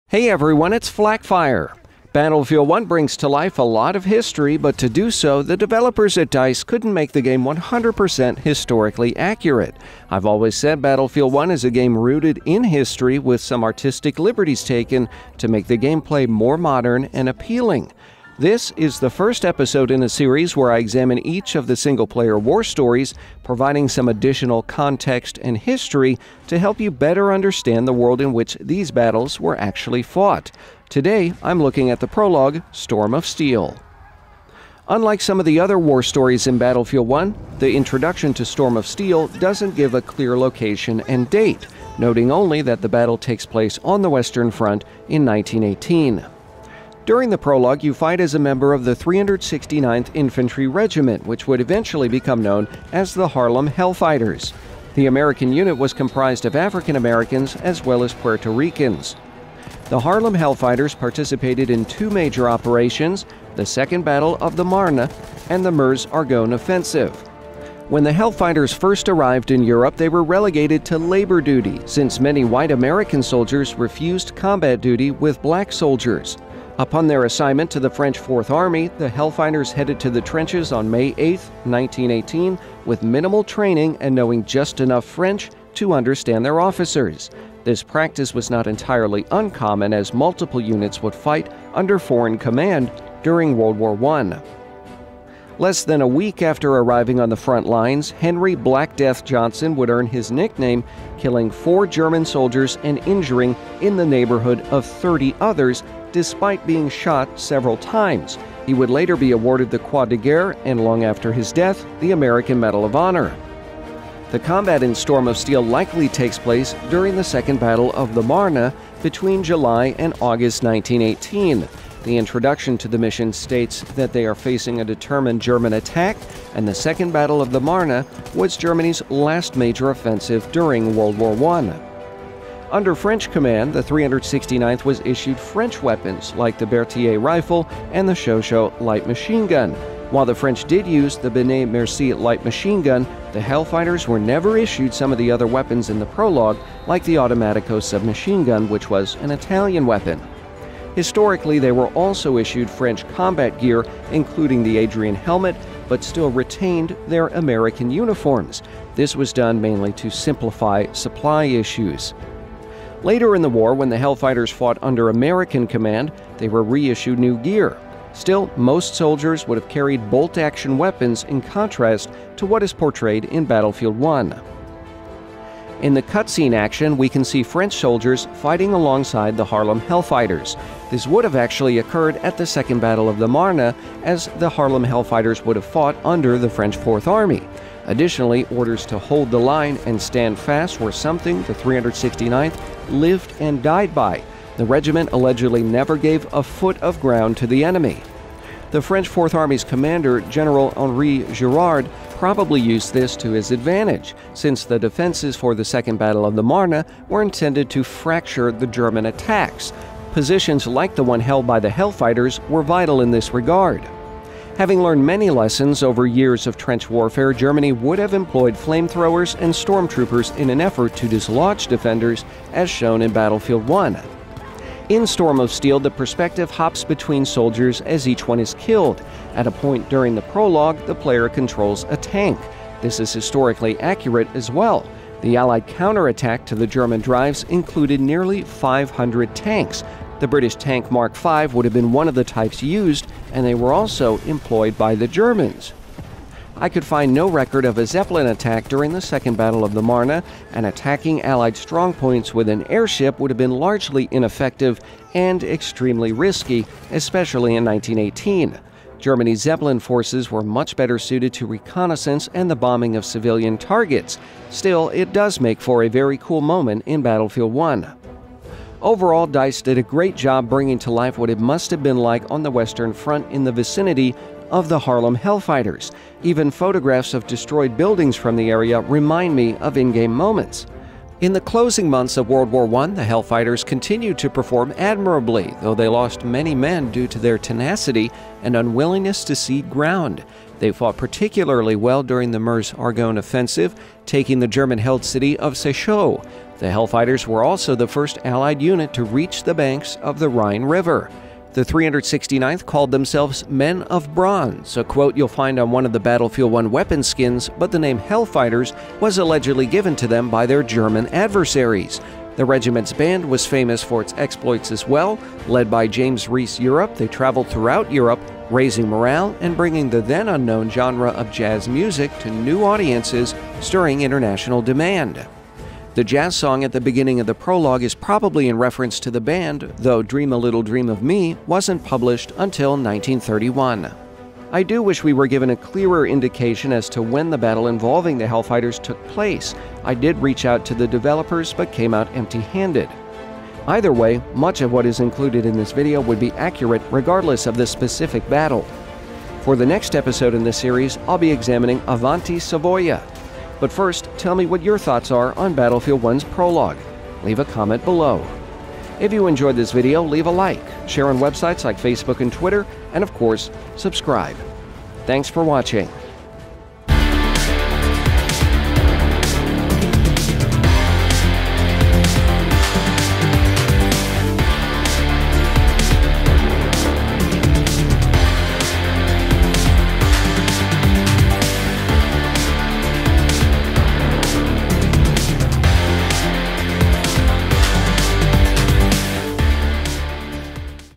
Hey everyone, it's Flakfire. Battlefield 1 brings to life a lot of history, but to do so, the developers at DICE couldn't make the game 100% historically accurate. I've always said Battlefield 1 is a game rooted in history with some artistic liberties taken to make the gameplay more modern and appealing. This is the first episode in a series where I examine each of the single-player war stories, providing some additional context and history to help you better understand the world in which these battles were actually fought. Today, I'm looking at the prologue, Storm of Steel. Unlike some of the other war stories in Battlefield 1, the introduction to Storm of Steel doesn't give a clear location and date, noting only that the battle takes place on the Western Front in 1918. During the prologue, you fight as a member of the 369th Infantry Regiment, which would eventually become known as the Harlem Hellfighters. The American unit was comprised of African Americans as well as Puerto Ricans. The Harlem Hellfighters participated in two major operations, the Second Battle of the Marne and the Meuse-Argonne Offensive. When the Hellfighters first arrived in Europe, they were relegated to labor duty, since many white American soldiers refused combat duty with black soldiers. Upon their assignment to the French Fourth Army, the Hellfighters headed to the trenches on May 8, 1918, with minimal training and knowing just enough French to understand their officers. This practice was not entirely uncommon, as multiple units would fight under foreign command during World War I. Less than a week after arriving on the front lines, Henry Black Death Johnson would earn his nickname, killing 4 German soldiers and injuring in the neighborhood of 30 others, despite being shot several times. He would later be awarded the Croix de Guerre and, long after his death, the American Medal of Honor. The combat in Storm of Steel likely takes place during the Second Battle of the Marne between July and August 1918. The introduction to the mission states that they are facing a determined German attack, and the Second Battle of the Marne was Germany's last major offensive during World War I. Under French command, the 369th was issued French weapons like the Berthier rifle and the Chauchat light machine gun. While the French did use the Benet Merci light machine gun, the Hellfighters were never issued some of the other weapons in the prologue, like the Automatico submachine gun, which was an Italian weapon. Historically, they were also issued French combat gear, including the Adrian helmet, but still retained their American uniforms. This was done mainly to simplify supply issues. Later in the war, when the Hellfighters fought under American command, they were reissued new gear. Still, most soldiers would have carried bolt-action weapons in contrast to what is portrayed in Battlefield 1. In the cutscene action, we can see French soldiers fighting alongside the Harlem Hellfighters. This would have actually occurred at the Second Battle of the Marne, as the Harlem Hellfighters would have fought under the French Fourth Army. Additionally, orders to hold the line and stand fast were something the 369th lived and died by. The regiment allegedly never gave a foot of ground to the enemy. The French Fourth Army's commander, General Henri Girard, probably used this to his advantage, since the defenses for the Second Battle of the Marne were intended to fracture the German attacks. Positions like the one held by the Hellfighters were vital in this regard. Having learned many lessons over years of trench warfare, Germany would have employed flamethrowers and stormtroopers in an effort to dislodge defenders, as shown in Battlefield 1. In Storm of Steel, the perspective hops between soldiers as each one is killed. At a point during the prologue, the player controls a tank. This is historically accurate as well. The Allied counterattack to the German drives included nearly 500 tanks. The British tank Mark V would have been one of the types used, and they were also employed by the Germans. I could find no record of a Zeppelin attack during the Second Battle of the Marne, and attacking Allied strongpoints with an airship would have been largely ineffective and extremely risky, especially in 1918. Germany's Zeppelin forces were much better suited to reconnaissance and the bombing of civilian targets. Still, it does make for a very cool moment in Battlefield 1. Overall, DICE did a great job bringing to life what it must have been like on the Western Front in the vicinity of the Harlem Hellfighters. Even photographs of destroyed buildings from the area remind me of in-game moments. In the closing months of World War I, the Hellfighters continued to perform admirably, though they lost many men due to their tenacity and unwillingness to cede ground. They fought particularly well during the Meuse-Argonne Offensive, taking the German-held city of Sochaux. The Hellfighters were also the first Allied unit to reach the banks of the Rhine River. The 369th called themselves Men of Bronze, a quote you'll find on one of the Battlefield 1 weapon skins, but the name Hellfighters was allegedly given to them by their German adversaries. The regiment's band was famous for its exploits as well. Led by James Reese Europe, they traveled throughout Europe, raising morale and bringing the then unknown genre of jazz music to new audiences, stirring international demand. The jazz song at the beginning of the prologue is probably in reference to the band, though Dream a Little Dream of Me wasn't published until 1931. I do wish we were given a clearer indication as to when the battle involving the Hellfighters took place. I did reach out to the developers but came out empty-handed. Either way, much of what is included in this video would be accurate regardless of the specific battle. For the next episode in this series, I'll be examining Avanti Savoia. But first, tell me what your thoughts are on Battlefield 1's prologue. Leave a comment below. If you enjoyed this video, leave a like, share on websites like Facebook and Twitter, and of course, subscribe. Thanks for watching.